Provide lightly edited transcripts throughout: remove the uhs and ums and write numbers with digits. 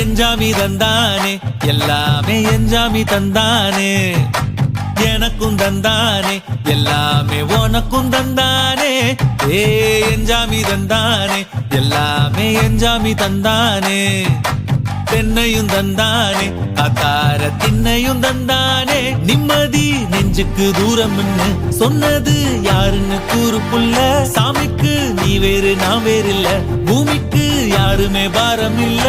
எஞ்சாமி தந்தானே எல்லாமே எஞ்சாமி தந்தானே எனக்கும் தந்தானே எல்லாமே உனக்கும் தந்தானே ஏ எஞ்சாமி தந்தானே எல்லாமே எஞ்சாமி தந்தானே தென்னையும் தந்தானே காத்தார திண்ணையும் தந்தானே நிம்மதி நெஞ்சுக்கு தூரம்னு சொன்னது யாருன்னு கூறு புள்ள சாமிக்கு நீ வேறு நான் வேறு இல்ல பூமிக்கு யாருமே பாரம் இல்ல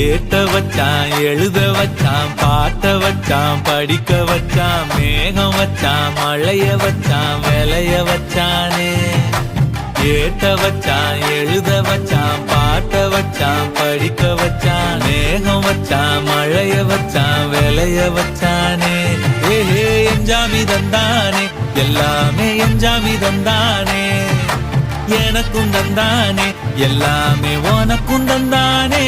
ஏத்த வச்சான் எழுத வச்சான் பாட்ட வச்சான் படிக்க வச்சான் மேகம் வச்சான் மழைய வச்சான் விளைய வச்சானே ஏத்த வச்சான் எழுத வச்சான் பாட்ட வச்சான் படிக்க வச்சான் மேகம் வச்சான் மழைய வச்சான் விளைய வச்சானே ஏஹே எஞ்சாமி தந்தானே எல்லாமே எஞ்சாமி தந்தானே எனக்கும் தந்தானே எல்லாமே உனக்கும் தந்தானே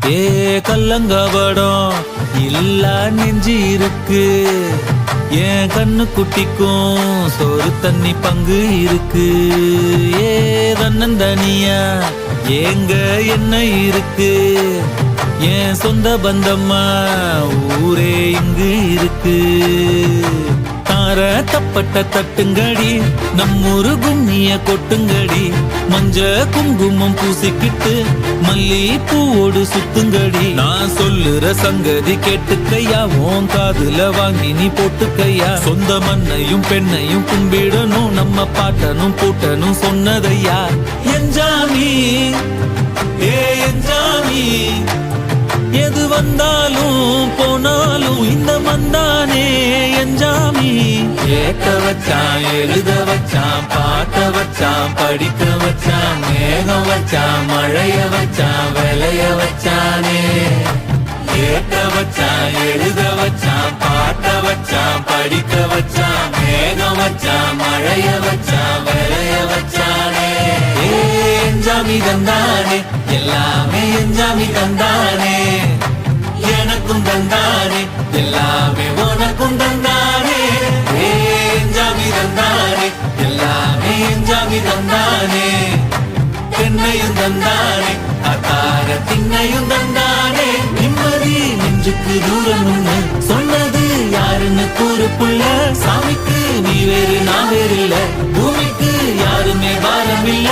ஏ கல்லங்கபடம் இல்ல நெஞ்சு இருக்கு என் கண்ணு குட்டிக்கும் சோறு தண்ணி பங்கு இருக்கு ஏ தன்னந்தனியா ஏங்க என்ன இருக்கு என் சொந்த பந்தம்மா ஊரே இங்கு இருக்கு தார தப்பட்ட தட்டுங்கடி நம்மூரு கும்மிய கொட்டுங்கடி மஞ்ச குங்குமம் பூசிக்கிட்டு மல்லி பூவோடு சுத்துங்கடி நான் சொல்லுற சங்கதி கேட்டுக்கையா உன் காதுல வாங்கி நீ போட்டுக்கையா சொந்த மண்ணையும் பெண்ணையும் கும்பிடணும் நம்ம பாட்டனும் பூட்டனும் சொன்னதையா எஞ்சாமி ஏ எஞ்சாமி எது வந்தாலும் போனாலும் இந்த மந்தானே எஞ்சாமி ஏத்த வச்சான் எழுத வச்சான் பாட்ட வச்சான் படிக்க வச்சான் மேகம் வச்சான் மழைய வச்சான் விளைய வச்சானே ஏத்த வச்சான் எழுத வச்சான் பாட்ட வச்சான் படிக்க வச்சான் மேகம் வச்சான் மழைய வச்சான் விளைய வச்சானே எஞ்சாமி தந்தானே எல்லாமே எஞ்சாமி தந்தானே எனக்கும் தந்தானே எல்லாமே உனக்கும் தந்தானே எஞ்சாமி தந்தானே எல்லாமே எஞ்சாமி தந்தானே தென்னையும் தந்தானே அத்தார திண்ணையும் தந்தானே நிம்மதி நெஞ்சுக்கு தூரம்னு சொன்னது யாருன்னு கூறு புள்ள சாமிக்கு நீ வேறு நான் வேறு இல்ல பூமிக்கு யாருமே பாரம் இல்ல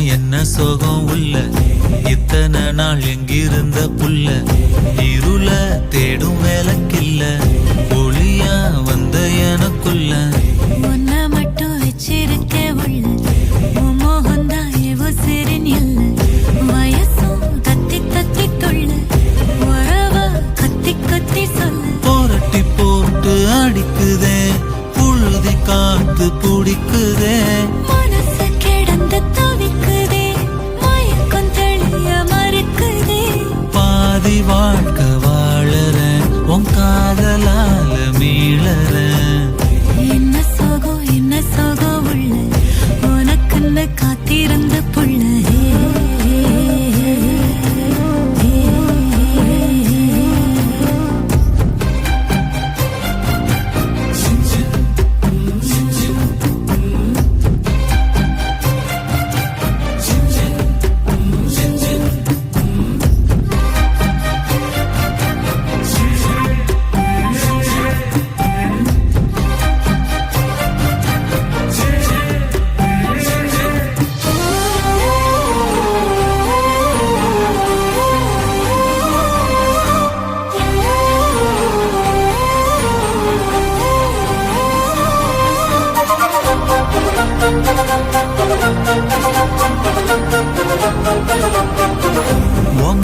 என்ன சோகம் உள்ள இத்தனை நாள் எங்கிருந்த புள்ள இருள தேடும் வேலைக்கில்ல ஒளியா வந்த எனக்குள்ள உன்னை மட்டும் வச்சிருக்க உன் காதலால மீளறேன். என்ன சோகம் உள்ள உனக்குன்னு காத்திருந்த புள்ள.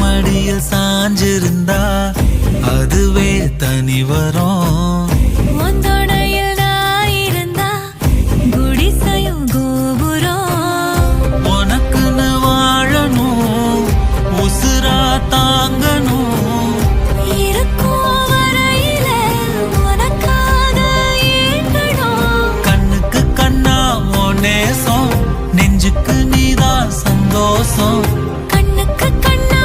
மடியில் சாஞ்சிருந்தா அதுவே தனி வரும். ஒந்தோடையில் நான் இருந்தா குடிசையும் கோபுரம். உனக்குன்னு வாழணும், உசுரா தாங்கணும். இருக்கும் வரையில உனக்காக ஏங்கணும். கண்ணுக்கு கண்ணா உன் நேசம், நெஞ்சுக்கு நீதான் சந்தோஷம். கண்ணுக்கு கண்ணா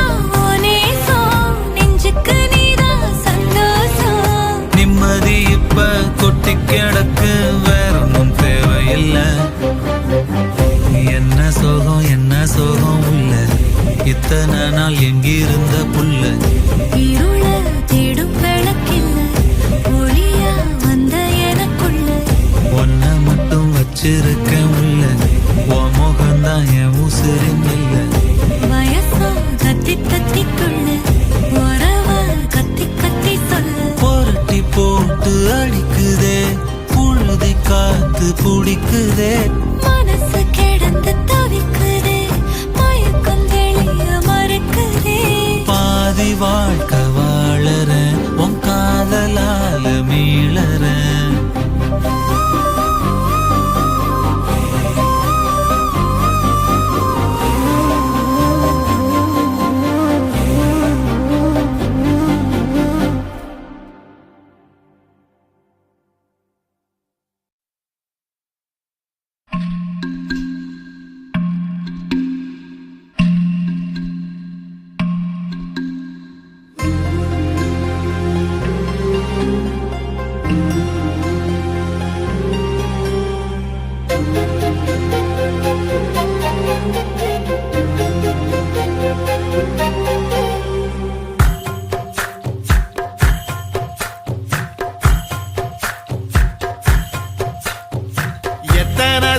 நேசம், நெஞ்சுக்கு நீதான் சந்தோஷம். நிம்மதி இப்ப கொட்டி கிடக்கு, வேற ஒன்றும் தேவையில்லை. என்ன சோகம் உள்ள இத்தனை நாள் எங்கிருந்த புள்ள. இருள தேடும் விளக்கில்ல, ஒளியா வந்த எனக்குள்ள. ஒன்ன மட்டும் வச்சிருக்கேன் உள்ள, உன் முகம்தான் என் உசுரின் இல்ல. வயசோ கத்தி கத்திக்குள்ள, உறவ கத்தி கத்தி சொல்ல. புரட்டி போட்டு அடிக்குதே, புழுதி காத்து பிடிக்குதே. மனசு கிடந்து தவிக்குதே, மயக்கம் தெளிய மறுக்குதே. பாதி வாழ்க்கை வாழறேன், உன் காதலால மீளறேன்.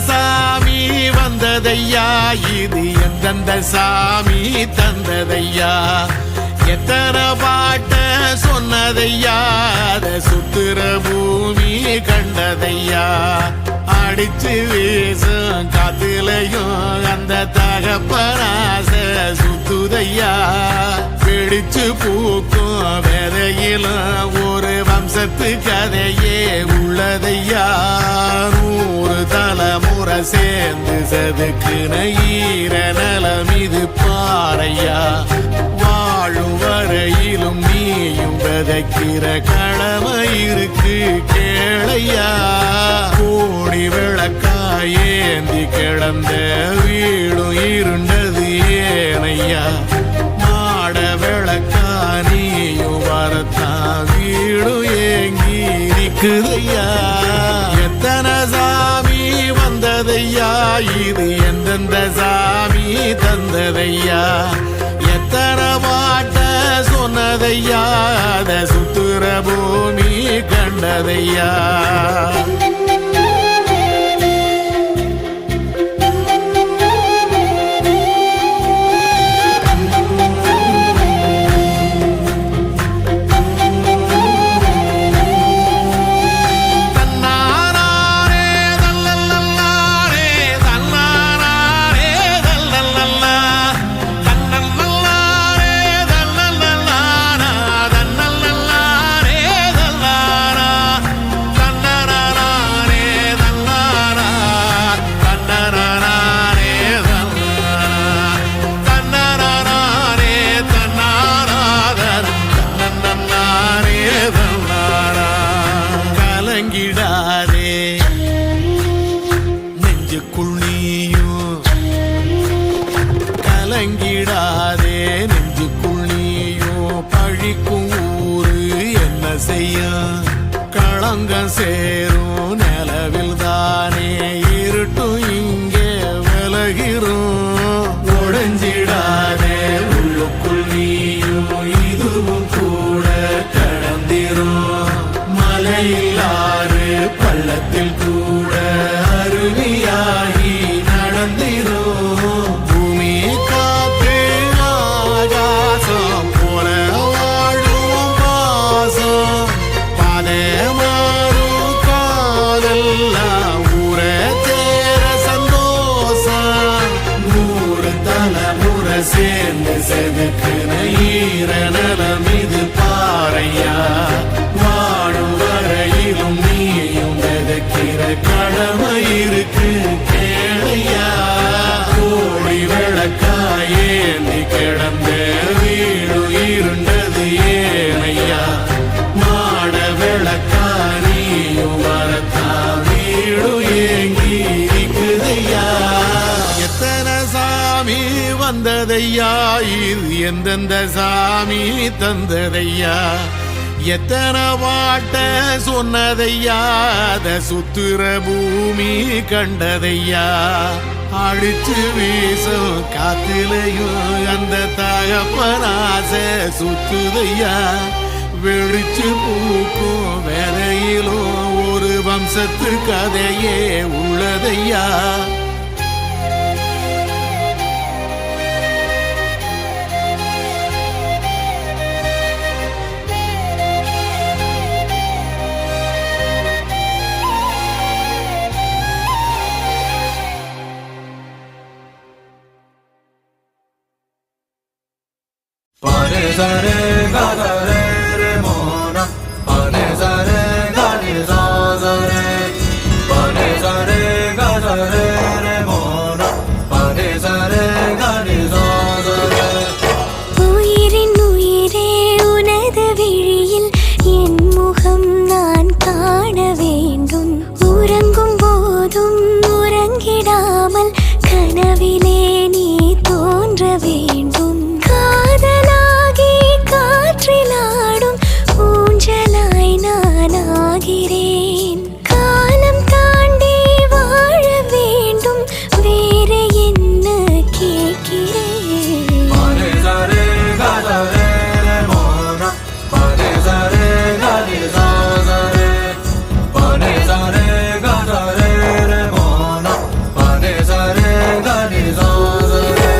சாமி வந்ததையா, இது எந்தெந்த சாமி தந்ததையா. எத்தனை பாட்ட சொன்னதையா, அத சுத்துற பூமி கண்டதையா. அடிச்சு வீசும் காத்துலையும் அந்த தகப்பனாச சுத்துதையா. பிடிச்சு பூக்கும் விதையிலும் ஒரு வம்சத்து கதையே உள்ளதையா. 100 தலைமுறை சேர்ந்து செதுக்குன ஈர நலம் இது பாறையா. வாழும் வரையிலும் நீயும் விதைக்கிற கடமை இருக்கு கேளையா. கோடி விளக்காயேந்தி கிடந்த வீடும் இருண்டது ஏனையா. மாட விளக்கா நீயும் வரத்தான் வீடும் ஏங்கி நிக்குதையா. எத்தனை சாமி வந்ததையா, இது எந்தெந்த சாமி தந்ததையா. எத்தனை பாட்ட சொன்னதையா, அத சுத்துற பூமி கண்டதையா. செய்யும் களங்கம் சேரும் நிலவில் தானே இருட்டும் இங்கே விலகிறோம் உடைஞ்சிடாதே உள்ளுக்குள் நீயும் இதுவும் கூட கடந்திரும் மலையிலாறு பள்ளத்தில் கூட அருவியாகி நடந்திரும் பூமி காத்து ஆகாசம் போல வாழும் பாசம் பாதை மாறும் காலெல்லாம் ஊரை தேர சந்தோஷம் 100 தலைமுறை சேர்ந்து செதுக்குன ஈர நலம் இது பாறையா வாழும் வரையிலும் நீயும் விதைக்கிற கடமை இருக்கு கேளையா கோடி விளக்காயேந்தி கிடந்த வீடு இருண்டது ஏனையா மாட விளக்கா நீயும் வரத்தா வீடு ஏங்கி இருக்குதையா எத்தனை சாமி வந்ததையா இது எந்தெந்த சாமி தந்ததையா எத்தனை பாட்ட சொன்னதையா அத சுத்துற பூமி கண்டதையா அடிச்சு வீசும் காத்திலையும் அந்த தகப்பனாச சுத்துதையா வெடிச்சு பூக்கும் வேலையிலும் ஒரு வம்சத்து கதையே உள்ளதையா Pare sare ga sare re mona, pare sare ga ni sa sare. Pare sare ga sare re mona, pare sare ga ni sa sare. உயிரின் உயிரே உனது விழியில் என் முகம் நான் காண வேண்டும் உறங்கும் போதும் உறங்கிடாமல் கனவிலே நீ தோன்ற வேண்டும் காதலாகி காற்றிலாடும் ஊஞ்சலாய் நான் ஆகிறேன் காலம் தாண்டி வாழ வேண்டும் வேற என்ன கேட்கிறேன் Pare sare ga sare re mona, pare sare ga ni sa sare. Pare sare ga sare re mona, pare sare ga ni sa sare.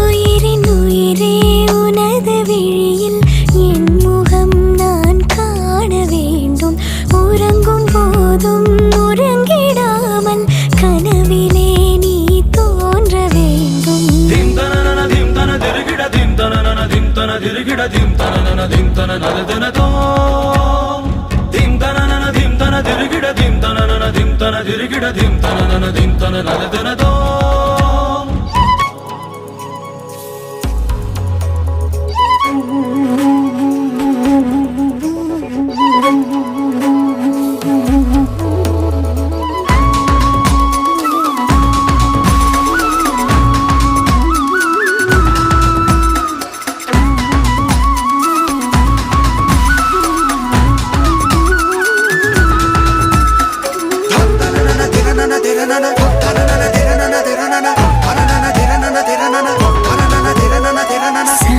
உயிரின் உயிரே உனது விழியில் என் முகம் நான் காண வேண்டும் உறங்கும் போதும் உறங்கிடாமல் கனவிலே நீ தோன்ற வேண்டும் Dim tanana dim tana dirigida dim tanana dim tana dirigida dim tanana dim tana naladana to. Dim tanana dim tana dirigida dim tanana dim tana dirigida dim tanana dim tana naladana to.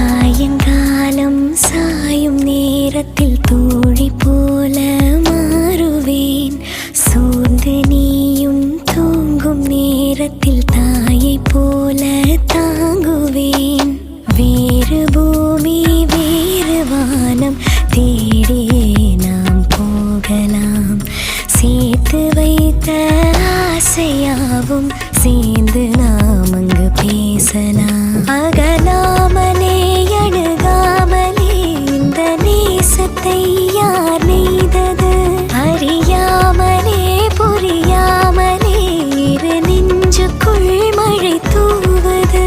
சாயங்காலம் சாயும் நேரத்தில் தூழி போல மாறுவேன் சோர்ந்து நீயும் தூங்கும் நேரத்தில் தாயை போல தாங்குவேன் வேறு பூமி வேறு வானம் தேடியே நாம் போகலாம் சேர்த்து வைத்த ஆசையாவும் சேர்ந்து நாம் அங்கு பேசலாம் அகலாமலே அணுகாமலே இந்த நேசத்தை யார் நெய்தது அறியாமலே புரியாமலே இரு நெஞ்சுக்குள் மழை தூவுது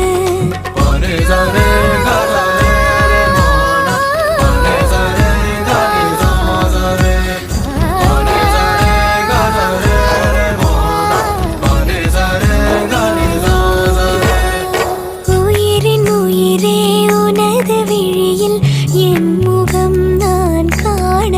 Pare sare ga sare re mona, pare sare ga ni sa sare. Pare sare ga sare re mona, pare sare ga ni sa sare. உயிரின் உயிரே உனது விழியில் என் முகம் நான் காண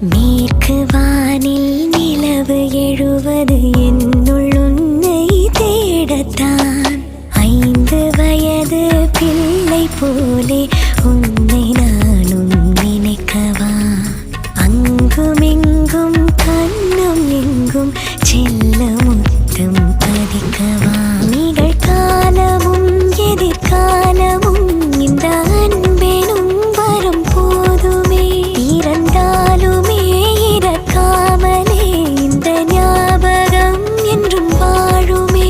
மேற்கு வானில் நிலவு எழுவது என்னுள் உன்னை தேடத்தான். 5 வயது பிள்ளை போலே உன்னை நானும் நினைக்கவா? அங்குமெங்கும் கண்ணும் எங்கும் செல்ல முத்தம் பதிக்கவா? நிகழ்காலமும் எதிர்காலமும் இந்த அன்பெனும் வரும் போதுமே. இறந்தாலுமே இறக்காமலே இந்த ஞாபகம் என்றும் வாழுமே.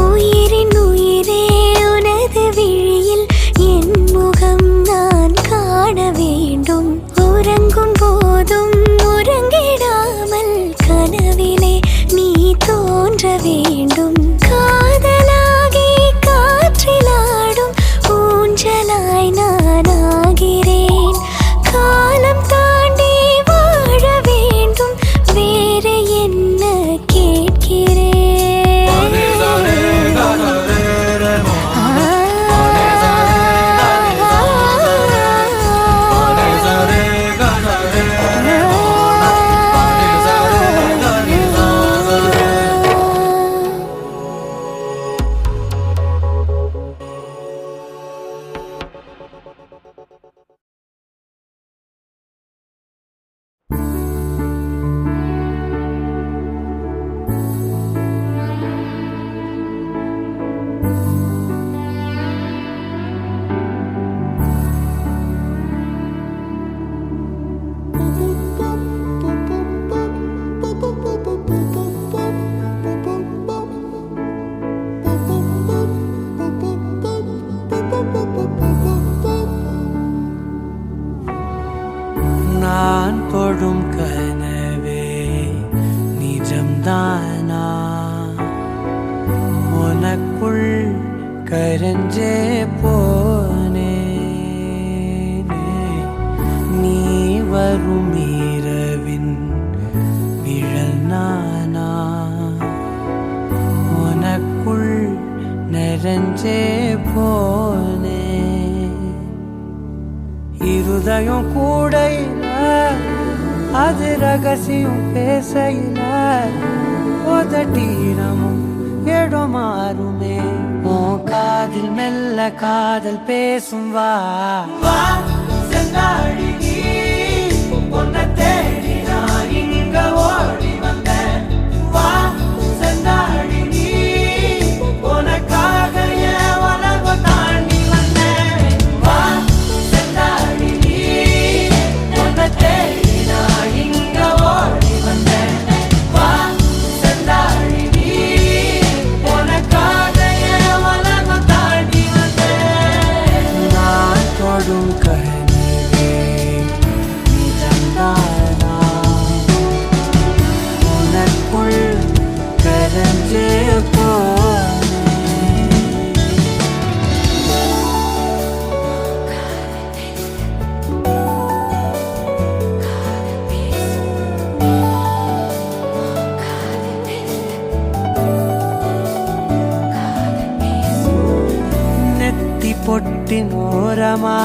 உயிரின் உயிரே உனது விழியில் என் முகம் நான் காண வேண்டும். உறங்கும் போதும் உறங்கிடாமல் கனவிலே நீ தோன்ற வேண்டும். காதலாகி காற்றிலாடும் ஊஞ்சலாய் நான் ஆகிறேன். காலம் தாண்டி வாழ வேண்டும், வேறு என்ன கேட்கிறேன்? நான் தொடும் கனவே நிஜம்தானா? உனக்குள் கரைஞ்சே போனேனே. நீ வரும் இரவின் நிழல் நானா? உனக்குள் நிறைஞ்சே போனே. இருதயம் கூடையில அது ரகசியம் பேசையில உதட்டீரமும் இடம் மாறுமே. உன் காதில் மெல்ல காதல் பேசும். வா வா செந்தாழி நீ, உன்னை தேடி நான் இங்க ஓடி வந்தேன். வா செந்தாழி நீ, உனக்காக என் உலகம் தாண்டி வந்தேன். வா செந்தாழி நீ, உன்னை தேடி நான் இங்க ஓடி வந்தேன். வா செந்தாழி நீ, உனக்காக என் உலகம் தாண்டி வந்தேன். நான் தொடும் கனவே நிஜம்தானா? உனக்குள் கரைஞ்சே போனேன். நெத்தி பொட்டின் ஓரமா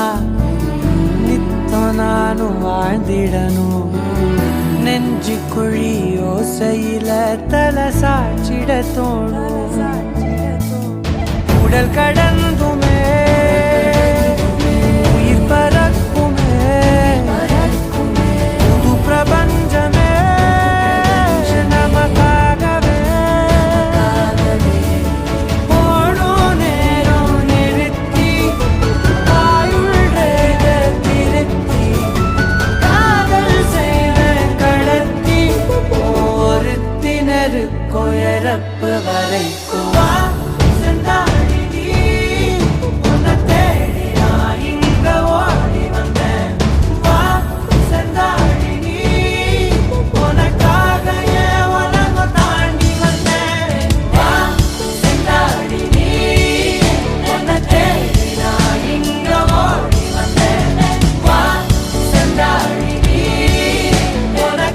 நித்தம் நானும் வாழ்ந்திடணும். நெஞ்சு குழி ஓசையில தலை சாட்சிட தோணும். உடல் கடந்துமே உயிர் பறக்குமே. புது பிரபஞ்சமே நமக்காகவே. ஓடும் நேரம் நிறுத்தி ஆயுள் ரேக திருத்தி காதல் செய்த கடத்தி ஒருத்தினருக்கும் இறப்பு வரைக்கும். வா செந்தாழி நீ, உன்னை தேடி நான் இங்க ஓடி வந்தேன். வா செந்தாழி நீ, உனக்காக என் உலகம் தாண்டி வந்தேன். வா செந்தாழி நீ, உன்னை தேடி நான் இங்க ஓடி வந்தேன். வா செந்தாழி நீ, உனக்காக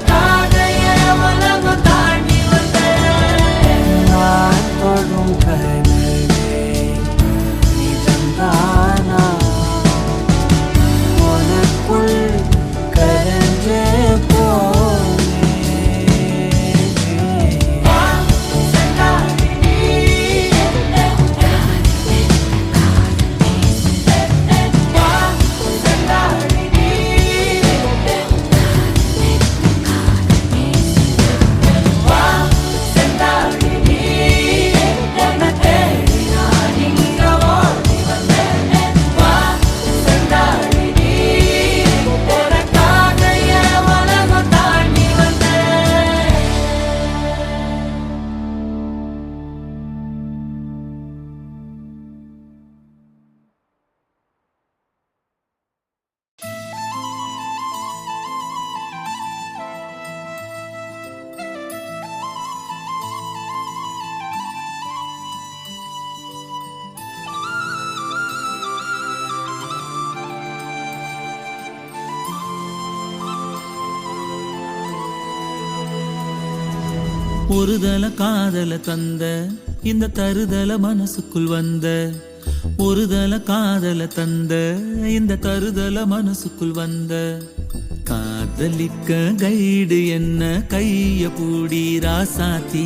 ஒருதல காதல தந்த இந்த தருதல மனசுக்குள் வந்த ஒருதல காதல தந்த இந்த தருதல மனசுக்குள் வந்த காதலிக்க கைடு என்ன கைய பூடி ராசாத்தி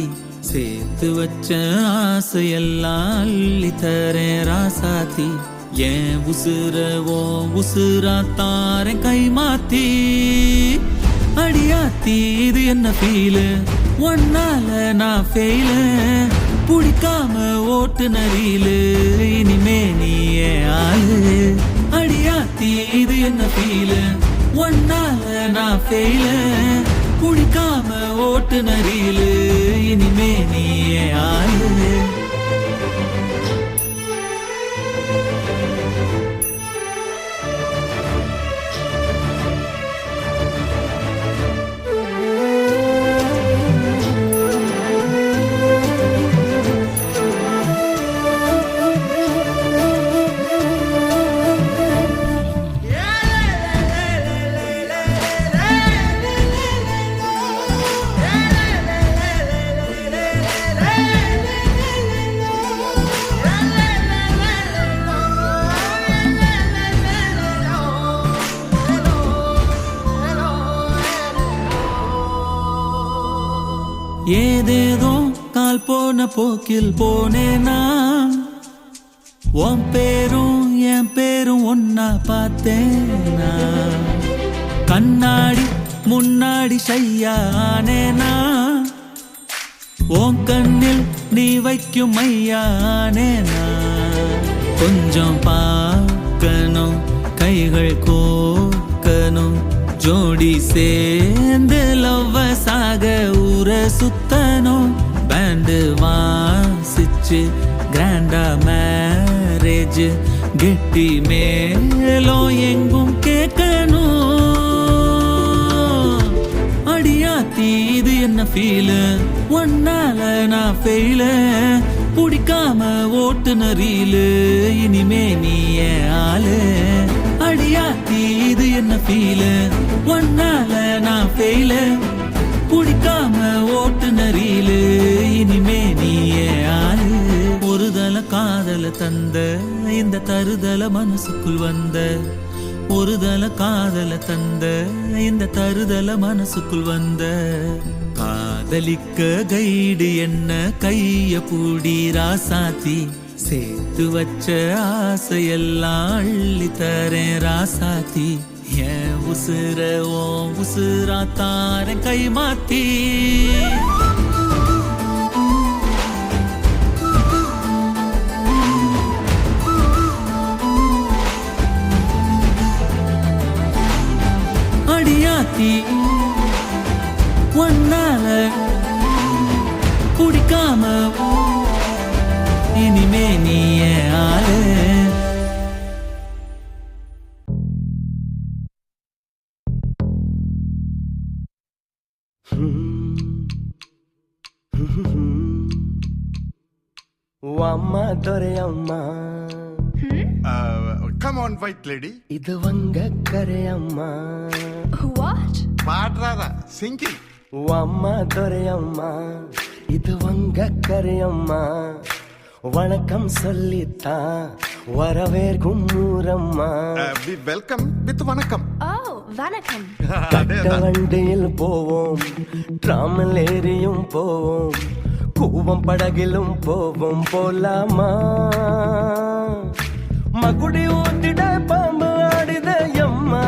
சேர்த்து வச்ச ஆசையெல்லாம் அள்ளி தரேன் ராசாத்தி ஏன் உசுரவோ உசுரா தாரேன் கை மாத்தி அடியாத்தி இது என்ன ஃபீலு ஒன்னால நான் ஃபெயிலு புடிக்காம ஓட்டு நரியிலு இனிமே நீ ஆளு அடியாத்தி இது என்ன ஃபீலு ஒன்னால நான் ஃபெயிலு புடிக்காம ஓட்டு நரியிலு இனிமே நீ ஆளு ஏதேதோ கால் போன போக்கில் போனேனா உன் பேரும் என் பேரும் ஒன்னா பார்த்தேனா கண்ணாடி முன்னாடி ஷையானேனா உன் கண்ணில் நீ வைக்கும் மையானேனா கொஞ்சம் பார்க்கணும் கைகள் கோக்கணும் ஜோடி சேர்ந்து லவ்வசாக ஊர சுத்தணும் பேண்டு வாசிச்சு கிராண்டா மேரேஜ் கெட்டி மேலும் எங்கும் கேட்கணும் அடியாத்தி இது என்ன ஃபீலு ஒன்னால நான் ஃபெயிலு புடிக்காம ஓட்டு நரியிலு இனிமே நீ ஆளு அடியாத்தி இது என்ன ஃபீலு ஒன்னால நான் ஃபெயிலு புடிக்காம ஓட்டு நரியிலு இனிமே நீ ஆளு ஒருதல காதல தந்த இந்த தருதல மனசுக்குள் வந்த ஒருதல காதல தந்த இந்த தருதல மனசுக்குள் வந்த காதலிக்க கைடு என்ன கைய பூடி ராசாத்தி சேர்த்து வச்ச ஆசையெல்லாம் அள்ளி தரேன் ராசாத்தி ஏன் உசுர ஓ உசுரா தாரேன் கை மாத்தி அடியாத்தி ஒன்னால குடிக்காம இனிமே நீ ஆளு அம்மா துரை அம்மா கம் ஆன் வைட் லேடி இது வங்க கரை அம்மா பாடுறாரா சிங்கிங் அம்மா துரை அம்மா இது வங்க கரை அம்மா வணக்கம் சொல்லித்தான் வரவேற்கும் ஊரம்மா வெல்கம் வித் வணக்கம் வணக்கம் கட்ட வண்டியில் போவோம் டிராமல் ஏரியும் போவோம் கூவம் படகிலும் போவோம் போலாமா மகுடி ஊத்திட பாம்பு ஆடித எம்மா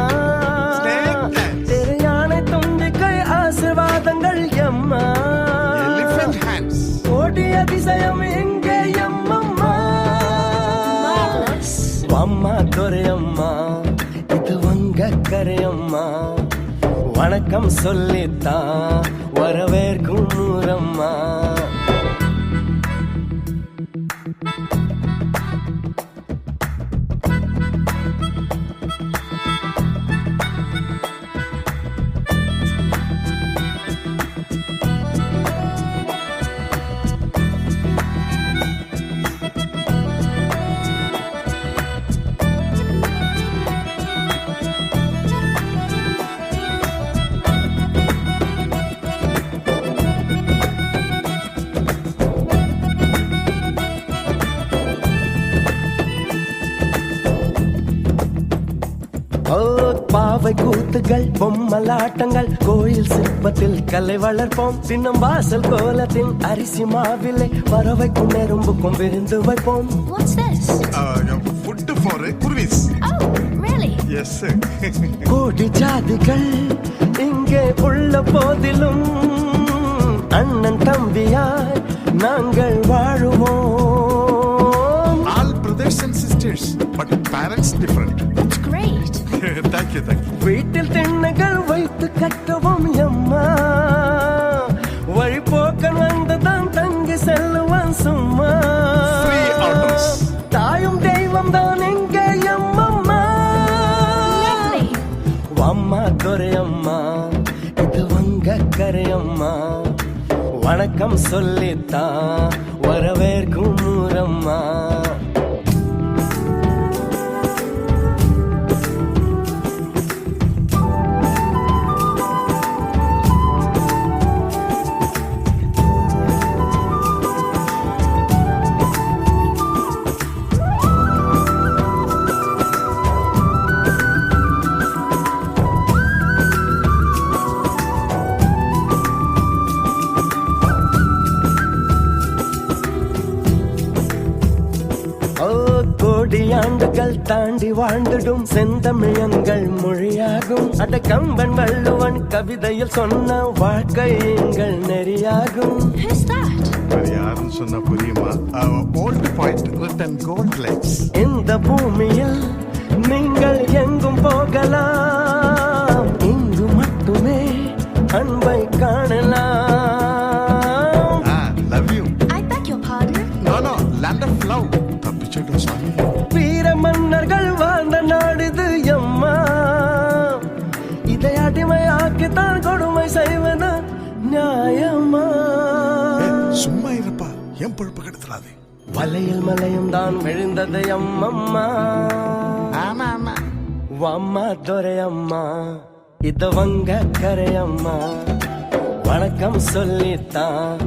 யானை தும்பிக்கை ஆசிர்வாதங்கள் எம்மா எலிஃபென்ட் ஹேண்ட்ஸ் ஓடி அதிசயம் எங்கே எம்மம்மா அம்மா துரையம்மா இது வங்க கரையம்மா வணக்கம் சொல்லித்தான் வரவேற்கும் ஊரம்மா பாவை கூத்துகள் பொம்மலாட்டங்கள் கோயில் சிற்பத்தில் கலை வளர்ப்போம் தின்னம் வாசல் கோலத்தின் அரிசி மாவிலை பறவைக்கும் நெரும்புக்கும் விருந்து வைப்போம். What's this? Food for kurvis. Oh, really? Yes. கோடி ஜாதிகள் இங்கே உள்ள போதிலும் அண்ணன் தம்பியாய் நாங்கள் வாழுவோம். All brothers and sisters, but parents different. That's great. Thank you. வீட்டில் திண்ணைகள் வைத்து கட்டுவோம் அம்மா. வழிபோக்கன் வந்ததான் தங்கி செல்லுவான் சும்மா. Free outdoors. தாயும் தெய்வம் தான் எங்கே அம்மம்மா. Lovely. அம்மா துரையம்மா இது வங்க கரையம்மா. வணக்கம் சொல்லித்தான் வரவேற்கும் ஊரம்மா. கோடியாண்டுகள் தாண்டி வாழ்ந்திடும் செந்தமிழங்கள் மொழியாகும். அட கம்பன் வள்ளுவன் கவிதையில் சொன்ன வாழ்க்கை எங்கள் நெறியாகும். Who's that? யாருன்னு சொன்னா புரியுமா? Our old poet written gold legs. இந்த பூமியில் நீங்கள் எங்கும் போகலாம், இங்கு மட்டுமே அன்பை காணலாம். Love you. I beg your pardon? No, land of love. தப்பிச்சுட்டோம் சாமி. வீர மன்னர்கள் வாழ்ந்த நாடுது அம்மா. இதை அடிமையாக்கித்தான் கொடுமை செய்வது நியாயமா? சும்மா இருப்பா, என் பொழுப்பு கெடுத்துறாதே. வலையில் மலையும் தான் விழுந்தது அம்மம்மா. ஆமா அம்மா துரையம்மா இது வங்க கரையம்மா. வணக்கம் சொல்லித்தான்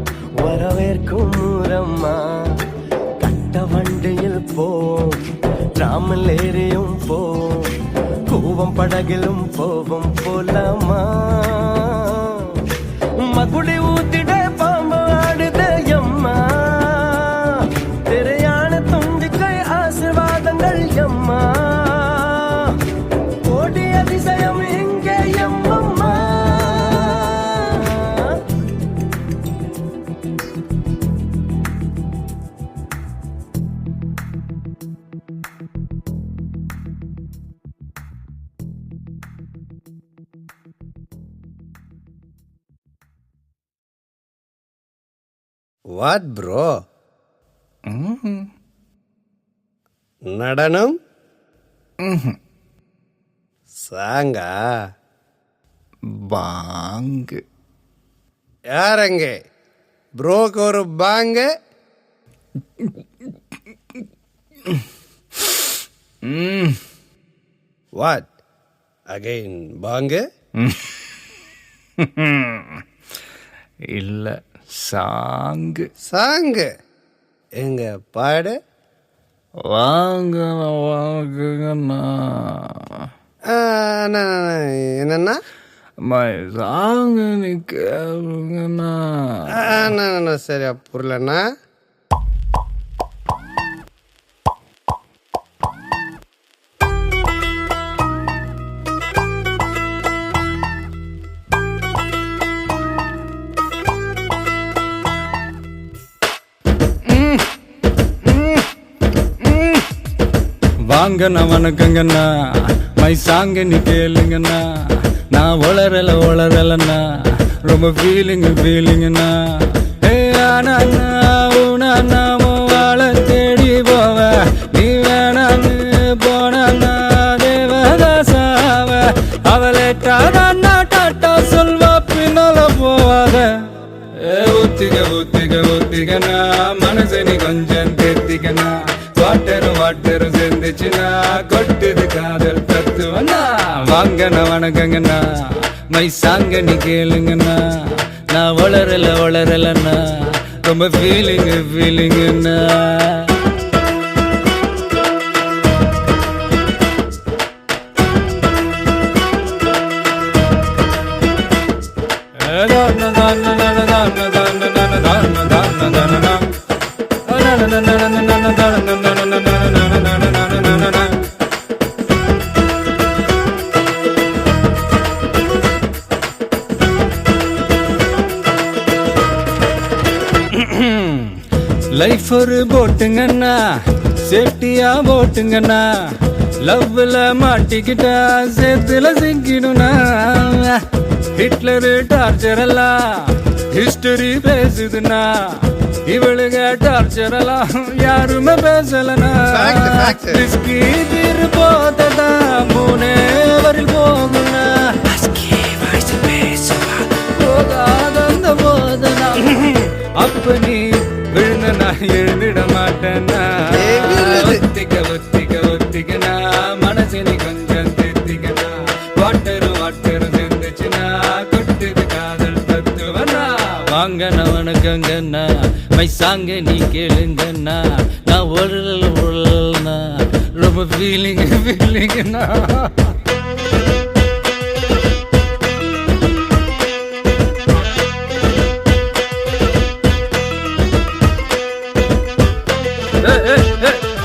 வரவேற்கும் ஊரம்மா. கட்ட வண்டியில் போம் ராமல் ஏறியும் போம் கூவம் படகிலும் போவோம் போலாமா. மகுடி ஊத்திட பாம்பு ஆடுது அம்மா. திரையான தும்பிக்கை ஆசீர்வாதங்கள் அம்மா. கோடி அதிசயம் எங்கே அம்மம்மா. What bro? நடனம் சாங்கா பாங்கு. யாரங்க ப்ரோக்கு ஒரு பாங்கு? வாட் அகைன் பாங்கு? இல்ல சாங்கு. சாங்கு எங்க பாடு. வாங்க வாங்குங்கண்ணா. என்னன்னா சாங்கு நீ கேளுங்கண்ணா. சரியா புரியலண்ணா. வாங்கண்ணா வணக்கங்கண்ணா. மை சாங்க நீ கேளுங்கண்ணா. நான் வளரலண்ணா. ரொம்ப ஃபீலிங்குண்ணா. ஏ ஆனா நாம வாழ தேடி போவ. நீ வேணான்னு போனா தேவதாசாவ. அவளேட்டாதான் டாட்டா சொல்வா பின்னால போவாத. ஊத்திக்கண்ணா மனசை நீ கொஞ்சம் தேத்திக்கண்ணா. வாட்டரும் சேர்ந்துச்சுன்னா கொட்டுது காதல் தத்துவண்ணா. வாங்கண்ணா வணக்கங்கண்ணா. மை சாங்க நீ கேளுங்கண்ணா. நான் வளரலண்ணா. ரொம்ப ஃபீலிங்குண்ணா. லைஃப் ஒரு போட்டுங்கண்ணா சேஃப்டியா போட்டுங்கண்ணா லவ்ல மாட்டிக்கிட்டா சேத்துல சிக்கிடுனா ஹிட்லரு டார்ச்சர் எல்லாம் ஹிஸ்டரி பேசுதுன்னா இவளுங்க டார்ச்சர் எல்லாம் யாருமே பேசலனா Fact, fact. ரிஸ்கி தீர் போததா மூனே வரில் போகுனா போகாதந்த போதனா அப்ப நீ விழுந்த நான் எழுந்திட மாட்டேன்னா ஒத்திக்க ஒத்திக்க ஒத்திக்கனா மனசு நீ கொஞ்சம் திருத்திக்கனா வாட்டரு வாட்டரு சேர்ந்துச்சுன்னா கொட்டுது காதல் தத்துவனா வாங்கண்ணா வணக்கங்கண்ணா மை சாங்க நீ கேளுங்கண்ணா நான் உழல்னா ரொம்ப ஃபீலிங்னா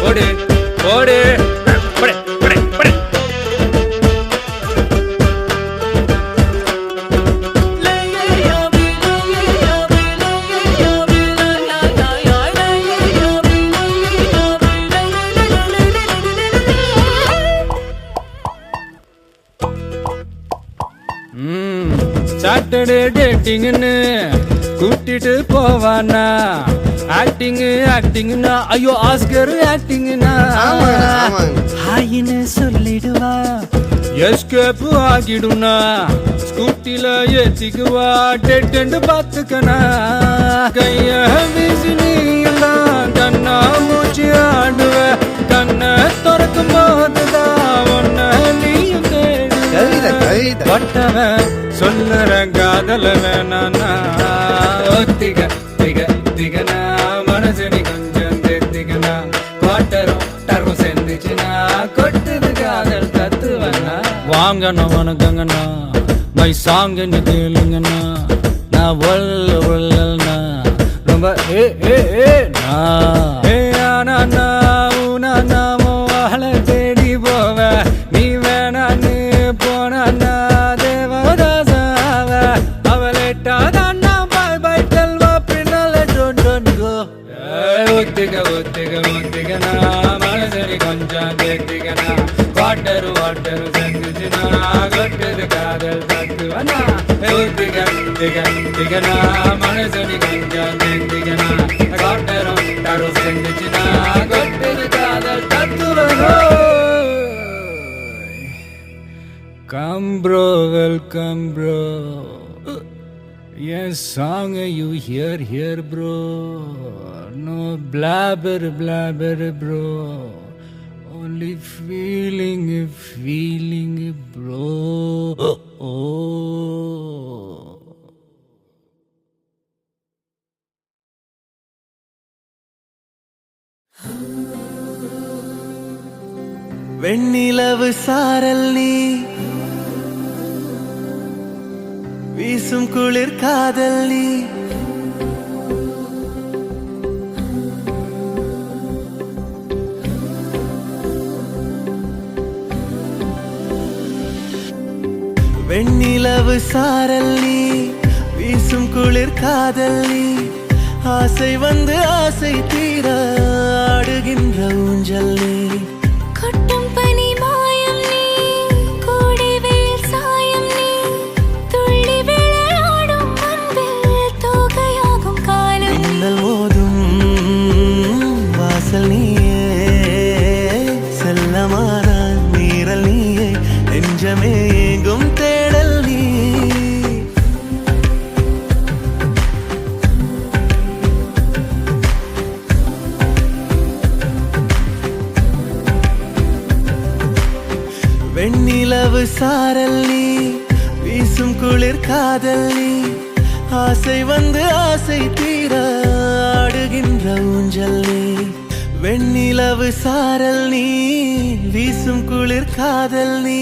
ஓடு ஓடு படே படே படே சாட்டர்டே டேட்டிங்னு கூட்டிட்டு போவானா ஆக்டிங் ஆக்டிங்னா ஐயோ ஆஸ்கர் ஆக்டிங்னா ஹாயின்னு சொல்லிடுவா எஸ்கேப் ஆகிடுனா ஸ்கூட்டில ஏத்திக்குவா டெட்டு பாத்துக்கனா கைய வீசி நீ எல்லாம் கண்ணா மூச்சு ஆடுவ கண்ணை திறக்கும் போதுதான் ஒன்ன நீயும் பட்டவன் சொல்லுற காதல வேணானா ஒத்திக திக திகனா மனசு நீ கொஞ்சம் தேத்திக்கனா வாட்டரும் டரும் சேர்ந்துச்சுன்னா கொட்டுது காதல் தத்துவனா வாங்கண்ணா வணக்கங்கண்ணா மை சாங்க நீ கேளுங்கண்ணா நான் ஒல்லனா ரொம்ப ஆனா ஊனா வாழ தேடி போவ நீ வேணான்னு போனா தேவதாசாவ அவளேட்டாதான் பாய் பாய் டெல்வா பின்னால டோன்ட் கோ ஒத்திக ஒத்திக ஒத்திகனா மனசரி கொஞ்சம் கேட்டிகனா வாட்டரு வாட்டரு செஞ்சுச்சுனா கொட்டுது காதல் தத்துவனா ஒத்திக திக திகனா மனசரி கொஞ்சம் கேட்டிகனா வாட்டரும் டரு செஞ்சுச்சுனா கொட்டுது காதல் தத்துவனா Come bro, welcome bro. Yes, song you hear bro. No blabber bro. Only feeling bro. Oh. வெண்ணிலவு சாரல் நீ வீசும் குளிர் காதல் நீ வெண்ணிலவு சாரல் நீ வீசும் குளிர் காதல் நீ ஆசை வந்து ஆசை தீர ஆடுகின்ற ஊஞ்சல் நீ கொட்டும் பனி மாயம் நீ கோடை வெயில் சாயம் நீ துள்ளி விளையாடும் அன்பில் தோகையாகும் காலம் மின்னல் மோதும் வாசல் நீயே செல்லமான நீரல் நீயே நெஞ்சமே எங்கும் தேடல் நீ வெண்ணிலவு சாரல் நீ வீசும் குளிர் காதல் நீ ஆசை வந்து ஆசை தீர ஆடுகின்ற ஊஞ்சல் நீ வெண்ணிலவு சாரல் நீ வீசும் குளிர் காதல் நீ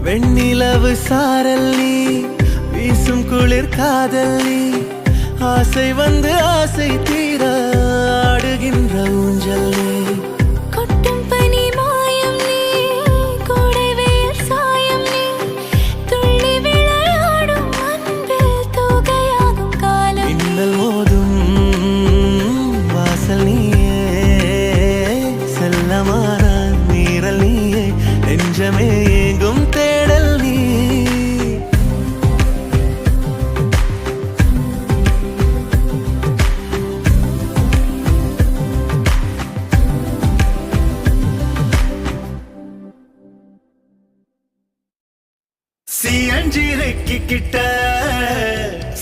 வெண்ணிலவு சாரல் நீ வீசும் குளிர் காதல் நீ ஆசை வந்து ஆசை தீர ஆடுகின்ற ஊஞ்சல் நீ கொட்டும் பனி மாயம் நீ கோடை வெயில் சாயம் நீ துள்ளி விளையாடும் அன்பில் தூகையாகும் காலம் மின்னல் மோதும் வாசல் நீயே செல்லமான நீரல் நீயே நெஞ்சமே எங்கும் தேடல் நீ சியஞ்சிரைக்கு கிட்ட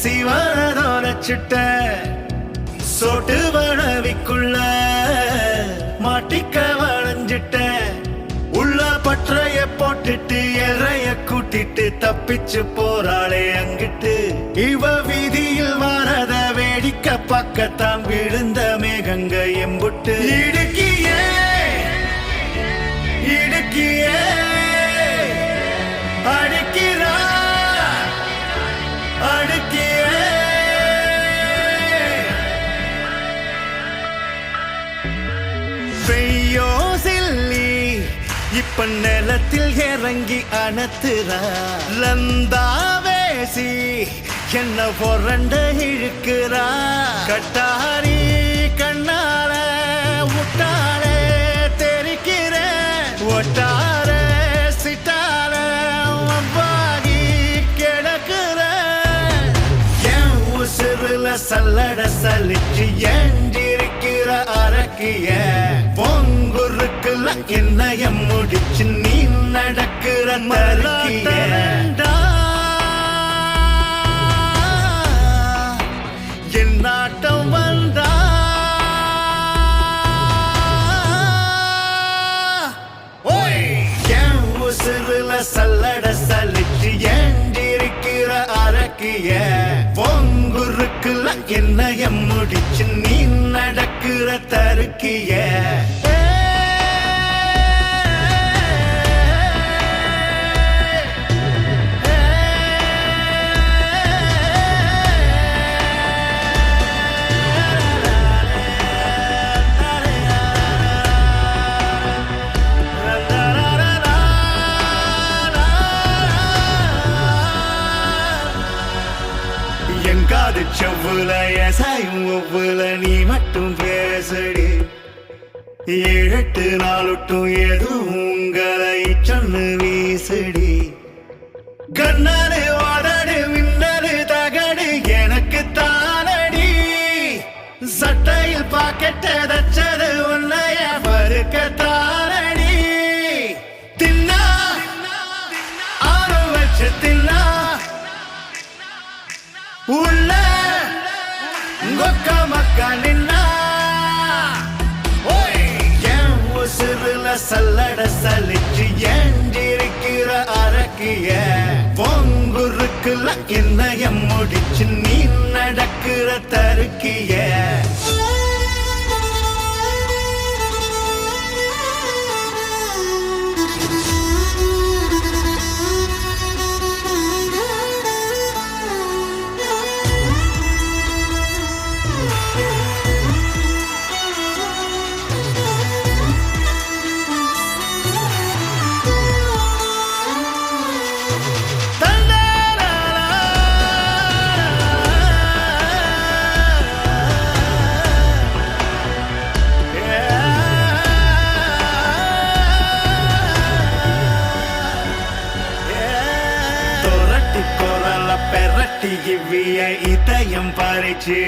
சிவனதோர சுட்ட சோட்டு வளவிக்குள்ள மாட்டிக்க வளைஞ்சிட்ட உள்ள பற்றைய போட்டுட்டு எறைய கூட்டிட்டு தப்பிச்சு போறாளே அங்கிட்டு இவ வீதியில் வரத வேடிக்கை பக்கத்தான் விழுந்த மேகங்க எம்புட்டு இடுக்கியே இடுக்கியே அடிக்கிறா அடிக்கியே பெய்யோ சில்லி இப்ப நிலத்தில் இறங்கி அணத்துறா லந்தாவேசி என்ன பொறண்ட இழுக்கிறா கட்டாரி கண்ணால முட்டாளே தெரிக்கிற ஒட்டார சிட்டால அவ்வாகி கிடக்குற என் உசுருல சல்லட சலிச்சு ஏண்டிருக்கிற அரக்கிய பொங்குருக்குல என்னைய முடிச்சு நீ நடக்கிற மரக்கிய என் நாட்டம் வந்தா உசுருல சல்லட சலிச்சு ஏண்டிருக்கிற அரக்கிய பொங்குருக்குல என்னைய முடிச்சு நீ நடக்கிற தருக்கிய எங்காது செவ்வுல எசாயும் ஒவ்வொல நீ மட்டும் பேசடி 7-8 நாளுட்டும் எதுவும் உங்களை சொன்னு வீசடி கண்ணாடு வாடாடு மின்னடு தகடு எனக்கு தானடி சட்டையில் பாக்கெட்ட தச்சது உன்னைய பருக்க தானடி தின்னா ஆறு வச்சு தின்னா உள்ள கொக்க மக்கா நின்னா என் உசுருல சல்லட சலிச்சு ஏண்டிருக்கிற அரக்கிய பொங்குருக்குல என்னைய முடிச்சு நீ நடக்கிற தருக்கிய இதயம் பறிச்சு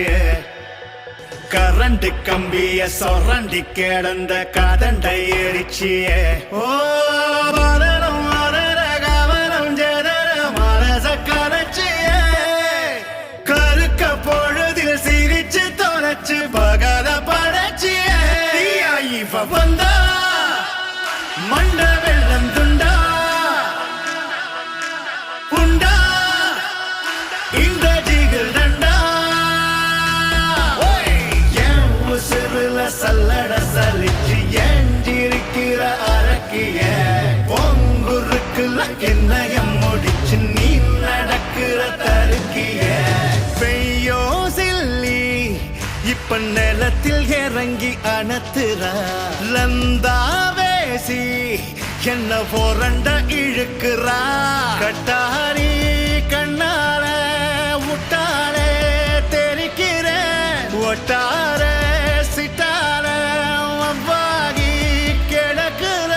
கரண்ட் கம்பிய சொரண்டி கிடந்த கதண்டை எரிச்சு ஓ மரணம் மரண கவனம் ஜெதர மனச கரைச்சு கருக்க பொழுதில் சிரிச்சு தொலைச்சு பகல படைச்சு இவ வந்தா மண்ட வெள்ளம் துண்டா உண்டா இந்த ஜிகில் தண்டா சல்லட சலிச்சு ஏண்டிருக்கிற அரக்கிய என்னையம் முடிச்சு நீ நடக்கிற தருக்கிய பெய்யோ சில்லி இப்ப நிலத்தில் இறங்கி அணத்துறா லந்தாவேசி என்ன போரண்ட இழுக்கிறா கட்டாரி கண்ணால முட்டாளே தெரிக்கிற ஒட்டார சிட்டால அவ்வாகி கிடக்குற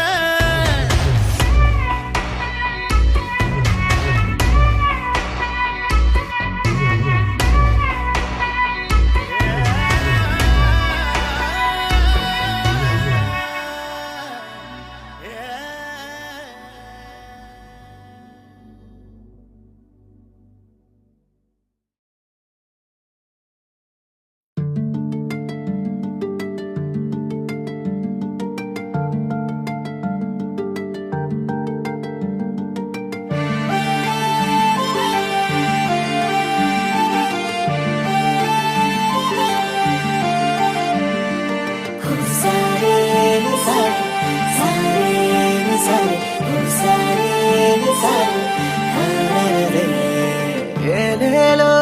ஏலேலோ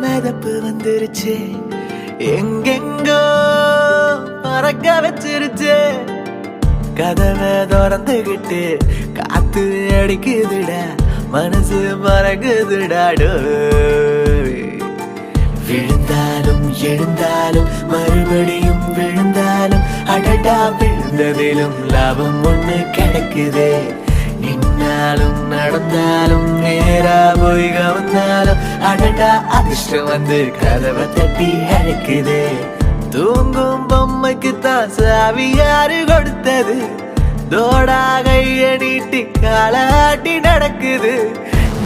மிதப்பு வந்துருச்சு எங்கெங்கோ பறக்க வச்சிருச்சு கதவை திறந்துகிட்டு காத்து அடிக்குதுடா மனசு மறக்குதுடாடோ விழுந்தாலும் எழுந்தாலும் மறுபடியும் விழுந்தாலும் அடடா விழுந்ததிலும் லாபம் ஒண்ணு கிடைக்குது நின்னாலும் நடந்தாலும் நேரா போய் கவர்ந்தாலும் அடடா அதிர்ஷ்டம் வந்து கதவை தட்டி அழைக்குது தூங்கும் பொம்மைக்கு தான் சாவி யாரு கொடுத்தது தோடா கைய நீட்டி காலாட்டி நடக்குது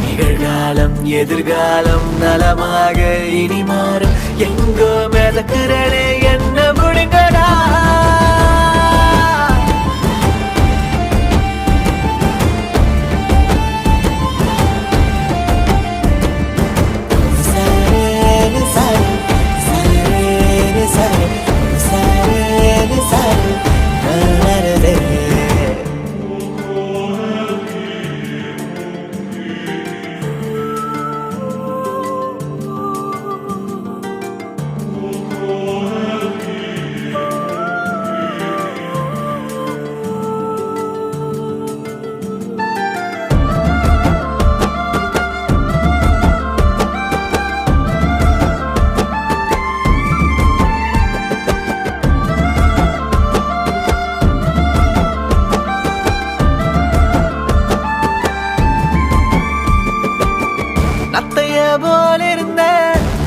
நிகழ்காலம் எதிர்காலம் நலமாக இனி மாறும் எங்கோ மிதக்கிறனே என்ன முடிங்கடா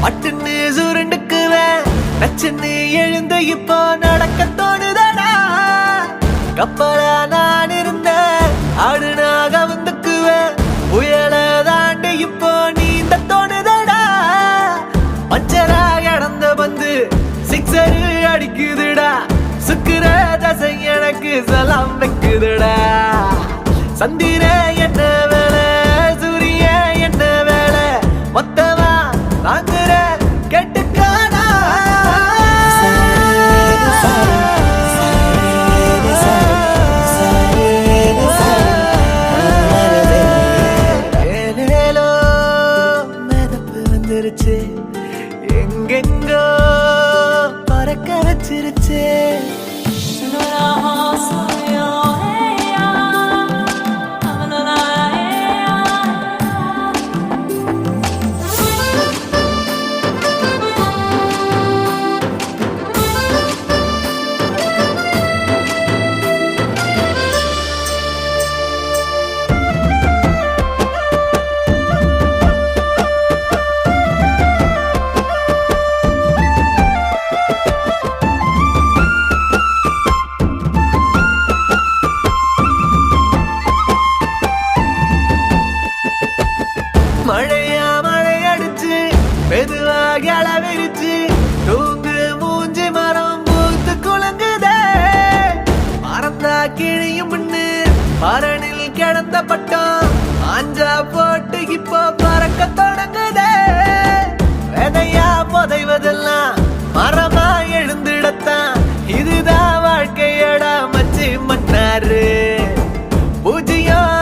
பட்டுன்னு சுருண்டுக்குவேன் நச்சுன்னு எழுந்து இப்போ நடக்க தோணுதடா கப்பலா நான் இருந்தேன் ஆடுனாக வந்துக்குவேன் புயல தாண்டி இப்போ நீந்த தோணுதடா பஞ்சரா கடந்த பந்து சிக்ஸரு அடிக்குதுடா சுக்குற தசை எனக்கு சலாம் வைக்குதுடா சந்திர என்ன வேலை சூரிய என்ன வேலை மொத்தமா வாங்குற கெட்டுக்கானா ஏலேலோ மிதப்பு வந்துருச்சு எங்கெங்கோ பறக்க வச்சிருச்சு மழையா மழை அடிச்சு மெதுவாக அளவிருச்சு தூங்கு மூஞ்சி மரம் பூத்து குலங்குதே மறந்தா கிழியும் முன்னு பரணில் கிடந்த பட்டம் ஆஞ்சா போட்டு இப்போ பறக்க தொடங்குதே விதையா புதைவதெல்லாம் மரமா எழுந்திடத்தான் இதுதான் வாழ்க்கையடா மச்சி மன்னாரு பூஜ்யம்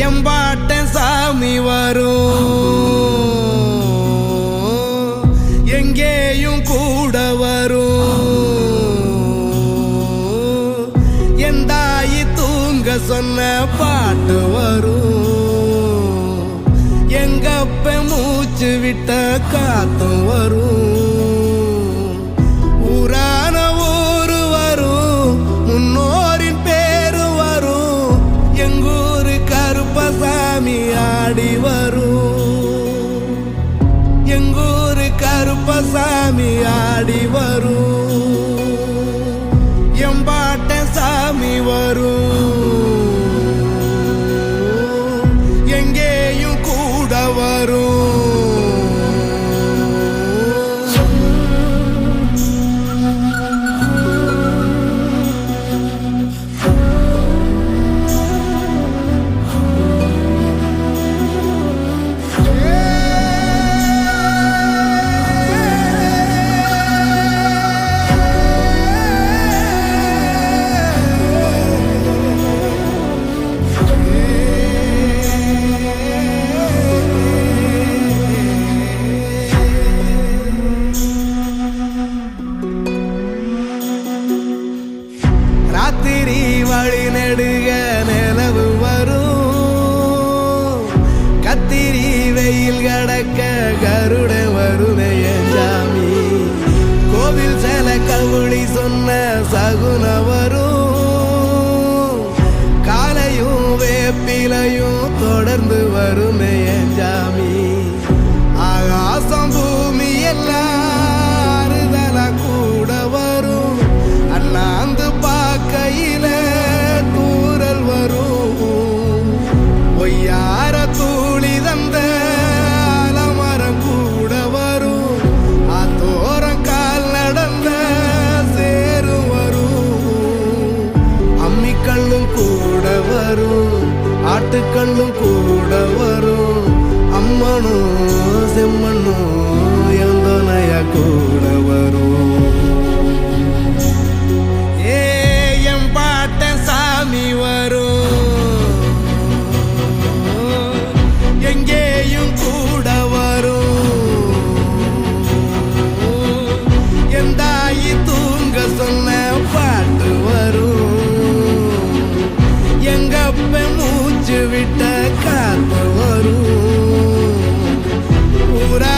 எம்பாட்ட சாமி வரும் எங்கேயும் கூட வரும் என் தாயி தூங்க சொன்ன பாட்டு வரும் எங்கப்ப மூச்சு விட்ட காத்தும் வரும் ஊரான ஊரு வரும் முன்னோரின் பேரு வரும் எங்கூரு கருப்பசாமி ஆடி வரும் எங்கூரு கருப்பசாமி ஆடி வரும் எம்பாட்ட சாமி வரும் எங்கேயும் கூட வரும் ராத்திரி வழி நெடுக நிலவு வரும் கத்திரி வெயில் கடக்க கருட வருமே என் சாமி கோவில் சில கவுளி சொன்ன சகுன வரும் காலையும் வேப்பிலையும் தொடர்ந்து வருமே என் சாமி ஆகாசம் பூமி எல்லாம் ஆறுதலா கூட வரும் அண்ணாந்து பார்க்கையில தூரல் வரும் ஒய்யார தூளி தந்த அலமரம் கூட வரும் ஆத்தோரம் கால் நடந்த சேரும் வரும் அம்மிக்கல்லும் கூட வரும் ஆட்டுக்கல்லும் கூட வரும் அம்மனும் செம்மண்ணும் எந்தனைய கூட வரும் எம்பாட்ட சாமி வரும் எங்கேயும் கூட வரும் என் தாயி தூங்க சொன்ன பாட்டு வரும் எங்கப்ப மூச்சு விட்ட காத்து வரும் ஊரா